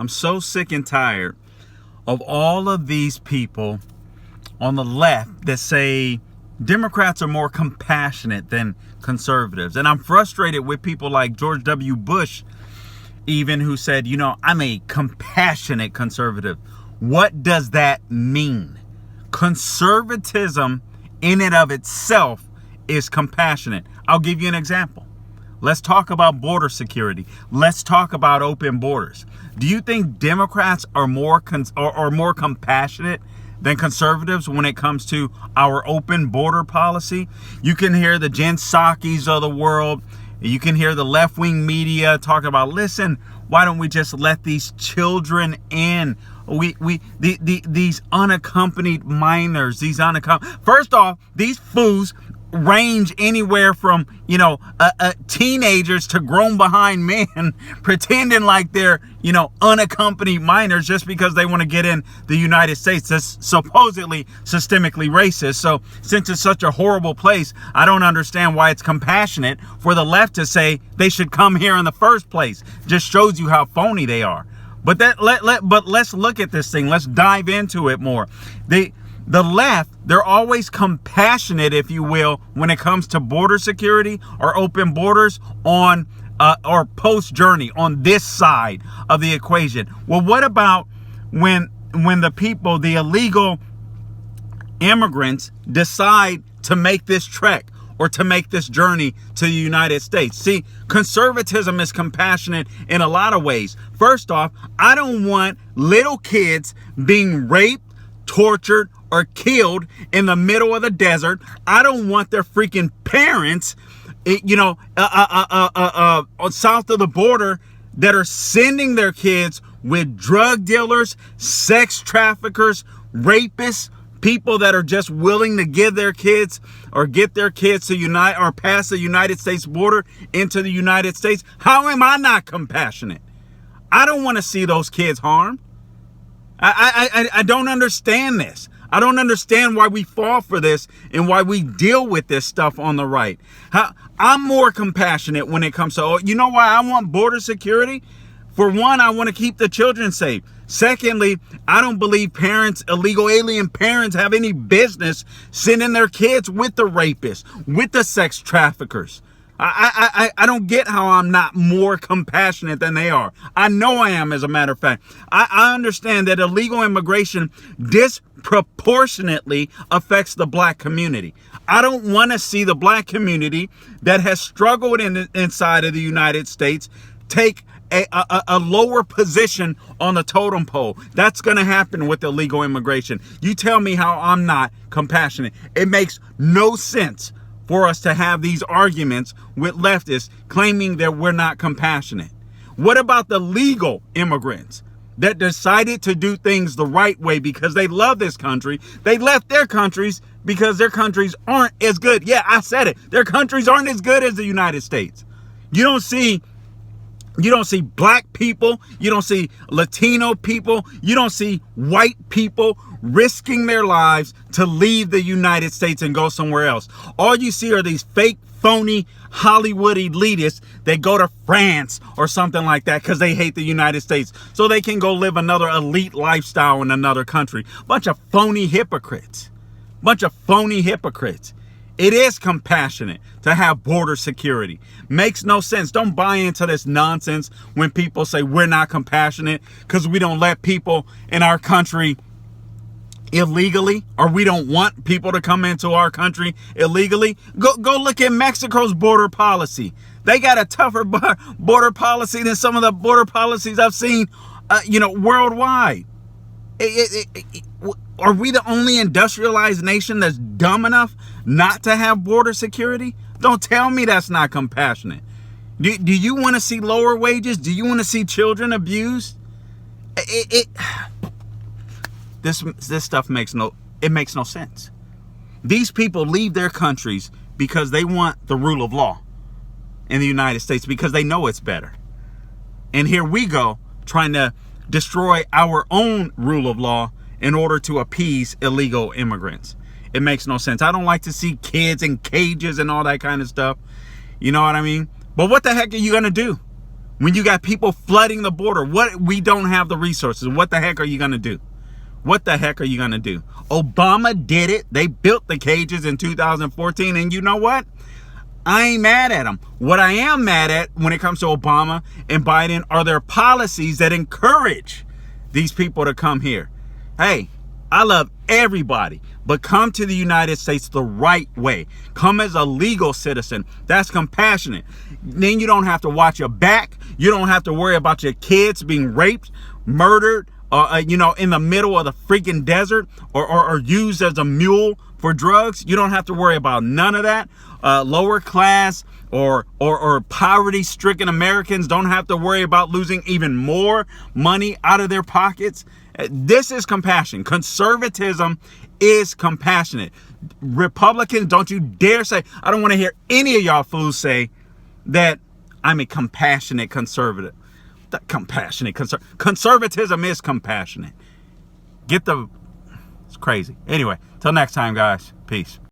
I'm so sick and tired of all of these people on the left that say Democrats are more compassionate than conservatives. And I'm frustrated with people like George W. Bush, even, who said, you know, I'm a compassionate conservative. What does that mean? Conservatism in and of itself is compassionate. I'll give you an example. Let's talk about border security. Let's talk about open borders. Do you think Democrats are more compassionate than conservatives when it comes to our open border policy? You can hear the Jen Psaki's of the world. You can hear the left-wing media talking about, listen, why don't we just let these children in? These unaccompanied minors, first off, these fools range anywhere from, teenagers to grown behind men pretending like they're, unaccompanied minors just because they want to get in the United States. That's supposedly systemically racist. So since it's such a horrible place, I don't understand why it's compassionate for the left to say they should come here in the first place. Just shows you how phony they are. But let's look at this thing. Let's dive into it more. The left, they're always compassionate, if you will, when it comes to border security or open borders on or post journey on this side of the equation. Well, what about when the people, the illegal immigrants, decide to make this trek or to make this journey to the United States? See, conservatism is compassionate in a lot of ways. First off, I don't want little kids being raped, tortured, or killed in the middle of the desert. I don't want their freaking parents, south of the border, that are sending their kids with drug dealers, sex traffickers, rapists, people that are just willing to give their kids or get their kids to unite or pass the United States border into the United States. How am I not compassionate? I don't want to see those kids harmed. I don't understand this. I don't understand why we fall for this and why we deal with this stuff on the right. I'm more compassionate when it comes to, you know why I want border security? For one, I want to keep the children safe. Secondly, I don't believe parents, illegal alien parents, have any business sending their kids with the rapists, with the sex traffickers. I don't get how I'm not more compassionate than they are. I know I am, as a matter of fact. I understand that illegal immigration disproportionately affects the black community. I don't want to see the black community that has struggled inside of the United States take a lower position on the totem pole. That's going to happen with illegal immigration. You tell me how I'm not compassionate. It makes no sense for us to have these arguments with leftists claiming that we're not compassionate. What about the legal immigrants that decided to do things the right way because they love this country? They left their countries because their countries aren't as good. Yeah, I said it. Their countries aren't as good as the United States. You don't see black people. You don't see Latino people. You don't see white people risking their lives to leave the United States and go somewhere else. All you see are these fake, phony Hollywood elitists that go to France or something like that because they hate the United States so they can go live another elite lifestyle in another country. Bunch of phony hypocrites. It is compassionate to have border security. Makes no sense. Don't buy into this nonsense when people say we're not compassionate because we don't let people in our country illegally, or we don't want people to come into our country illegally. Go look at Mexico's border policy. They got a tougher border policy than some of the border policies I've seen, worldwide. Are we the only industrialized nation that's dumb enough not to have border security? Don't tell me that's not compassionate. Do you want to see lower wages? Do you want to see children abused? This stuff makes no sense. These people leave their countries because they want the rule of law in the United States because they know it's better. And here we go trying to destroy our own rule of law in order to appease illegal immigrants. It makes no sense. I don't like to see kids in cages and all that kind of stuff. You know what I mean? But what the heck are you going to do When you got people flooding the border, we don't have the resources. What the heck are you going to do? What the heck are you going to do? Obama did it. They built the cages in 2014. And you know what? I ain't mad at them. What I am mad at when it comes to Obama and Biden are their policies that encourage these people to come here. Hey, I love everybody, but come to the United States the right way. Come as a legal citizen. That's compassionate. Then you don't have to watch your back. You don't have to worry about your kids being raped, murdered, in the middle of the freaking desert or used as a mule for drugs. You don't have to worry about none of that. Lower class or poverty-stricken Americans don't have to worry about losing even more money out of their pockets. This is compassion. Conservatism is compassionate. Republicans, don't you dare say, I don't want to hear any of y'all fools say that I'm a compassionate conservative. Conservatism is compassionate. It's crazy. Anyway, till next time, guys. Peace.